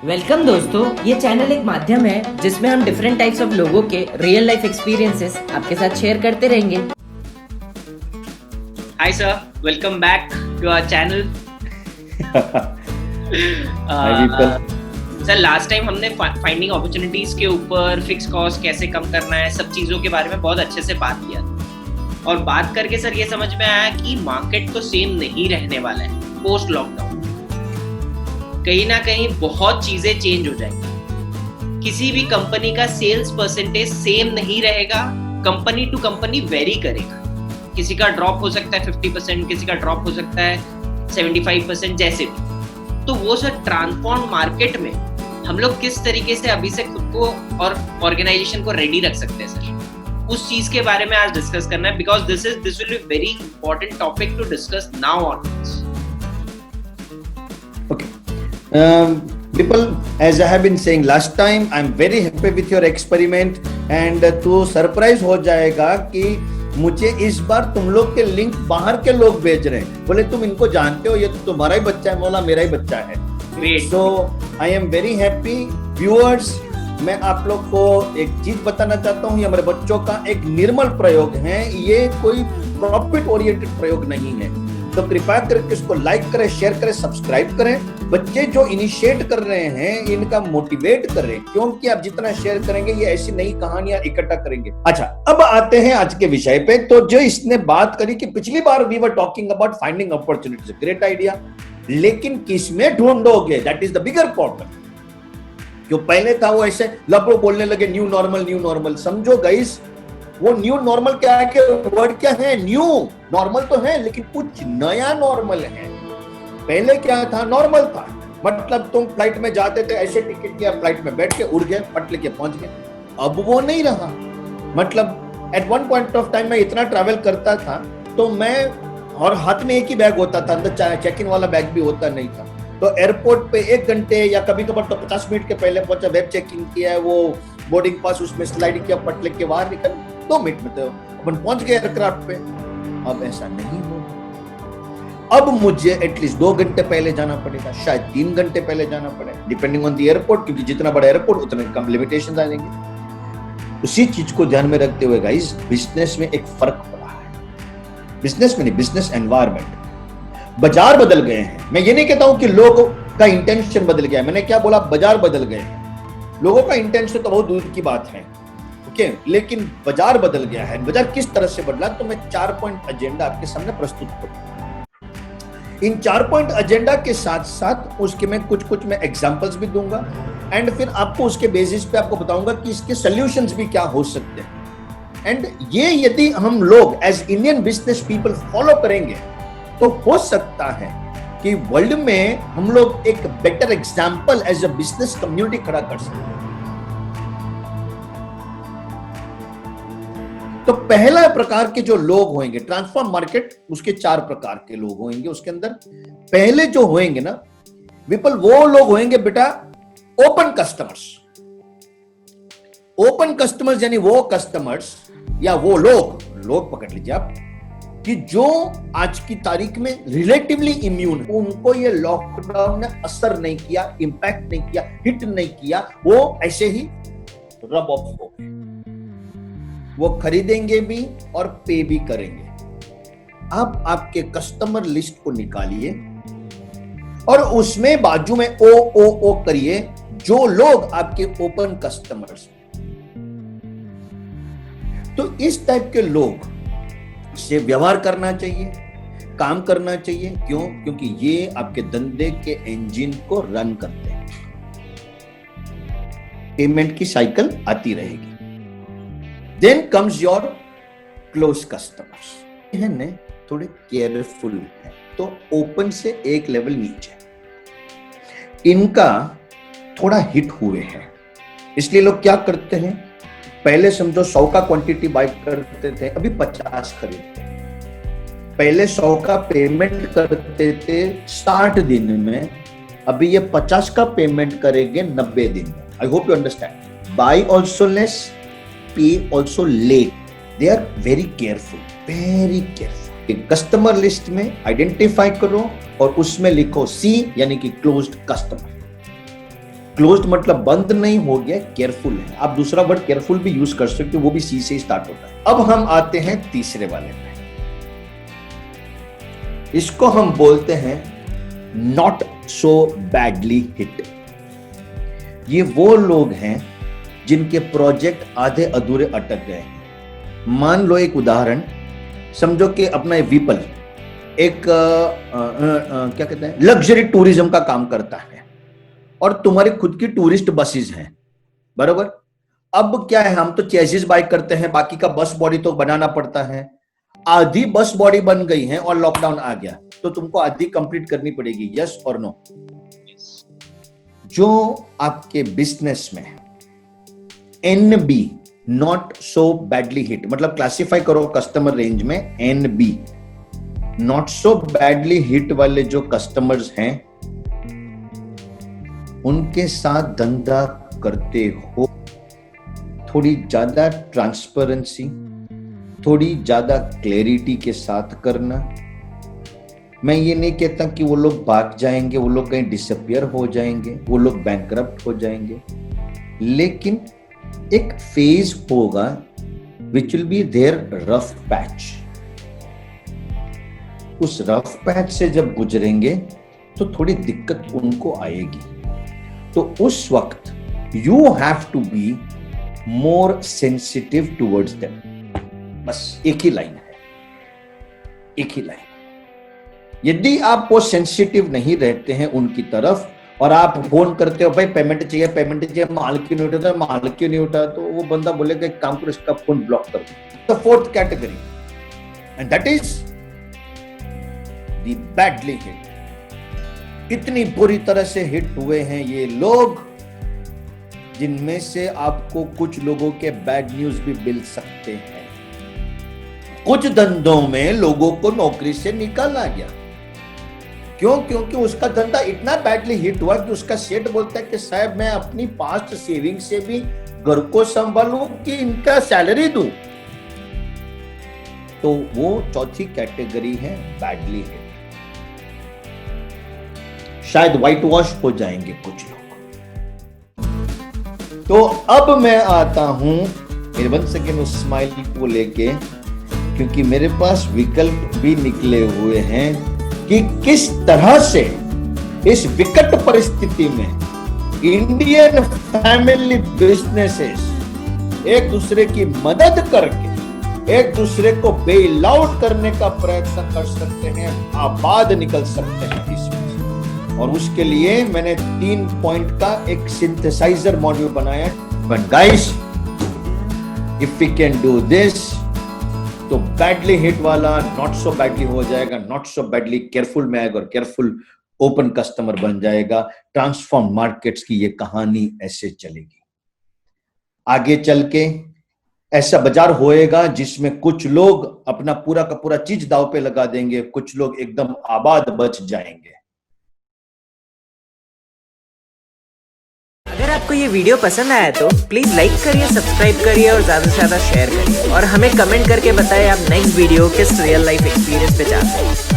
Welcome दोस्तों, ये channel एक माध्यम है जिसमें हम डिफरेंट टाइप्स ऑफ लोगों के रियल लाइफ एक्सपीरियंसेस आपके साथ शेयर करते रहेंगे। Hi sir, welcome back to our channel. Hi people. Sir last time हमने फाइंडिंग अपॉर्चुनिटीज के ऊपर फिक्स कॉस्ट कैसे कम करना है सब चीज़ों के बारे में बहुत अच्छे से बात किया और बात करके सर ये समझ में आया कि मार्केट तो सेम नहीं रहने वाला है पोस्ट लॉकडाउन। कहीं ना कहीं बहुत चीजें चेंज हो जाएंगी। किसी भी कंपनी का सेल्स परसेंटेज सेम नहीं रहेगा, कंपनी टू कंपनी वेरी करेगा। किसी का ड्रॉप हो सकता है 50%, किसी का ड्रॉप हो सकता है 75%, जैसे भी। तो वो सर ट्रांसफॉर्म मार्केट में हम लोग किस तरीके से अभी से खुद को और ऑर्गेनाइजेशन को रेडी रख सकते हैं सर, उस चीज के बारे में आज डिस्कस करना है, because this will be very important topic to discuss now onwards. Okay. People, as I have been saying last time, I'm very happy with your experiment and तू सरप्राइज हो जाएगा कि मुझे इस बार तुम लोग के लिंक बाहर के लोग भेज रहे हैं। बोले तुम इनको जानते हो, ये तो तुम्हारा ही बच्चा है। बोला मेरा ही बच्चा है। So I am very happy viewers। मैं आप लोग को एक चीज बताना चाहता हूँ, ये हमारे बच्चों का एक निर्मल प्रयोग है, ये कोई प्रॉफिट ओरिएंटेड प्रयोग नहीं है। तो कृपया करके इसको लाइक करें, शेयर करें, सब्सक्राइब करें। बच्चे जो इनिशिएट कर रहे हैं इनका मोटिवेट करें, क्योंकि आप जितना शेयर करेंगे ये ऐसी नई कहानियां इकट्ठा करेंगे। अच्छा, अब आते हैं आज के विषय पे। तो जो इसने बात करी कि पिछली बार we were talking about finding opportunities, great idea, लेकिन किसमें ढूंढोगे, that is the bigger problem. जो पहले था वो ऐसे लबड़ो बोलने लगे न्यू नॉर्मल न्यू नॉर्मल। समझो गाइस, वो न्यू नॉर्मल क्या है कि वर्ड क्या है, न्यू नॉर्मल तो है लेकिन कुछ नया नॉर्मल है। पहले क्या था, नॉर्मल था, मतलब तुम फ्लाइट में जाते थे, ऐसे टिकट किया, फ्लाइट में बैठ के उड़ गए, पट लेके पहुंच गए। अब वो नहीं रहा। मतलब at one point of time मैं इतना ट्रैवल करता था तो मैं, और हाथ में एक ही बैग होता था, अंदर चेक इन वाला बैग भी होता नहीं था। तो एयरपोर्ट पे 1 घंटे या कभी कभार तो 50 मिनट के पहले पहुंचा, वेब चेकिंग किया है, वो बोर्डिंग पास उसमें स्लाइड किया, पट लेके बाहर निकल, 2 मिनट में तो अपन पहुंच गए एयरक्राफ्ट पे। अब ऐसा नहीं हो, अब मुझे एटलीस्ट 2 घंटे पहले जाना पड़ेगा, शायद 3 घंटे पहले जाना पड़ेगा, डिपेंडिंग ऑन द एयरपोर्ट, क्योंकि जितना बड़ा एयरपोर्ट उतने कम लिमिटेशंस आ जाएंगे। उसी चीज को ध्यान में रखते हुए गाइस, बिजनेस में एक फर्क पड़ा है। बिजनेस में नहीं, बिजनेस एनवायरनमेंट, बाजार बदल गए हैं। मैं ये नहीं कहता हूं कि लोगों का इंटेंशन बदल गया है, मैंने क्या बोला, बाजार बदल गए हैं। लोगों का इंटेंशन तो बहुत दूर की बात है, ओके, लेकिन बाजार बदल गया है। बाजार किस तरह से बदला, तो मैं 4 पॉइंट एजेंडा आपके सामने प्रस्तुत करूंगा। इन 4 पॉइंट एजेंडा के साथ साथ उसके मैं कुछ मैं एग्जांपल्स भी दूंगा एंड फिर आपको उसके बेसिस पे आपको बताऊंगा कि इसके सॉल्यूशंस भी क्या हो सकते हैं। एंड ये यदि हम लोग as Indian business people follow करेंगे तो हो सकता है कि वर्ल्ड में हम लोग एक better example as a business community खड़ा कर सकते हैं। तो पहला प्रकार के जो लोग होंगे ट्रांसफॉर्म मार्केट, उसके 4 प्रकार के लोग होंगे। उसके अंदर पहले जो होंगे ना विपल, वो लोग होंगे बेटा ओपन कस्टमर्स। ओपन कस्टमर्स यानी वो कस्टमर्स या वो लोग पकड़ लीजिए आप, कि जो आज की तारीख में रिलेटिवली इम्यून, उनको ये लॉकडाउन ने असर नहीं किया, इंपैक्ट नहीं किया, हिट नहीं किया, वो ऐसे ही रब ऑफ हो गए। वो खरीदेंगे भी और पे भी करेंगे। आप आपके कस्टमर लिस्ट को निकालिए और उसमें बाजू में ओ करिए, जो लोग आपके ओपन कस्टमर्स। तो इस टाइप के लोग से व्यवहार करना चाहिए, काम करना चाहिए। क्यों? क्योंकि ये आपके धंधे के इंजन को रन करते हैं। पेमेंट की साइकिल आती रहेगी। Then comes your close customers, है ना, थोड़े केयरफुल है, तो ओपन से एक लेवल नीचे, इनका थोड़ा हिट हुए हैं। इसलिए लोग क्या करते हैं, पहले समझो 100 का क्वांटिटी बाय करते थे, अभी 50 खरीदते हैं। पहले 100 का पेमेंट करते थे 60 दिन में, अभी ये 50 का पेमेंट करेंगे 90 दिन में। I hope you understand. Buy also less, pay also late, they are very careful, very careful. Customer list में आइडेंटिफाई करो और उसमें लिखो सी, यानी कि क्लोज्ड कस्टमर। क्लोज्ड मतलब बंद नहीं हो गया, केयरफुल है। आप दूसरा वर्ड केयरफुल भी यूज कर सकते हो, वो भी सी से स्टार्ट होता है। अब हम आते हैं तीसरे वाले में, इसको हम बोलते हैं नॉट सो बैडली हिट। ये वो लोग हैं जिनके प्रोजेक्ट आधे अधूरे अटक गए हैं। मान लो एक उदाहरण समझो कि अपना विपल एक क्या कहते हैं लग्जरी टूरिज्म का काम करता है और तुम्हारी खुद की टूरिस्ट बसेस हैं, बराबर। अब क्या है, हम तो चेसिस बाइक करते हैं, बाकी का बस बॉडी तो बनाना पड़ता है। आधी बस बॉडी बन गई है और लॉकडाउन आ गया तो तुमको आधी कंप्लीट करनी पड़ेगी, यस और नो। जो आपके बिजनेस में NB not so badly hit, मतलब क्लासिफाई करो कस्टमर रेंज में NB not so badly hit वाले जो कस्टमर्स हैं, उनके साथ धंधा करते हो थोड़ी ज्यादा ट्रांसपेरेंसी, थोड़ी ज्यादा क्लैरिटी के साथ करना। मैं ये नहीं कहता कि वो लोग भाग जाएंगे, वो लोग कहीं डिसअपियर हो जाएंगे, वो लोग बैंकरप्ट हो जाएंगे, लेकिन एक फेज होगा which will be there rough patch. उस रफ पैच से जब गुजरेंगे तो थोड़ी दिक्कत उनको आएगी, तो उस वक्त you have to be more sensitive towards them. बस एक ही लाइन है, एक ही लाइन। यदि आप वो सेंसिटिव नहीं रहते हैं उनकी तरफ और आप फोन करते हो भाई पेमेंट चाहिए पेमेंट चाहिए, माल क्यों नहीं उठाता, माल क्यों नहीं उठा, तो वो बंदा बोलेगा एक काम करो इसका फोन ब्लॉक कर दो। The fourth category and that is the badly hit. इतनी बुरी तरह से हिट हुए हैं ये लोग जिनमें से आपको कुछ लोगों के बैड न्यूज भी मिल सकते हैं। कुछ धंधों में लोगों को नौकरी से निकाला गया, क्यों? क्योंकि उसका धंधा इतना बैडली हिट हुआ कि उसका सेठ बोलता है कि साहब मैं अपनी पास्ट सेविंग से भी घर को संभालूं कि इनका सैलरी दूं। तो वो चौथी कैटेगरी है बैडली हिट। शायद व्हाइट वॉश हो जाएंगे कुछ लोग। तो अब मैं आता हूं मेरे वन सेकेंड उस स्माइल को लेके, क्योंकि मेरे पास विकल्प भी निकले हुए हैं कि किस तरह से इस विकट परिस्थिति में इंडियन फैमिली बिजनेसेस एक दूसरे की मदद करके एक दूसरे को बेल आउट करने का प्रयत्न कर सकते हैं, आबाद निकल सकते हैं इसमें। और उसके लिए मैंने 3 पॉइंट का एक सिंथेसाइजर मॉड्यूल बनाया। But guys, if we can do this तो बैडली हिट वाला नॉट सो बैडली हो जाएगा, नॉट सो बैडली केयरफुल में आएगा और केयरफुल ओपन कस्टमर बन जाएगा। ट्रांसफॉर्म मार्केट्स की ये कहानी ऐसे चलेगी। आगे चल के ऐसा बाजार होएगा जिसमें कुछ लोग अपना पूरा का पूरा चीज दांव पे लगा देंगे, कुछ लोग एकदम आबाद बच जाएंगे। अगर आपको ये वीडियो पसंद आया तो प्लीज लाइक करिए, सब्सक्राइब करिए और ज्यादा से ज्यादा शेयर करिए, और हमें कमेंट करके बताएं आप नेक्स्ट वीडियो किस रियल लाइफ एक्सपीरियंस पे चाहते हैं।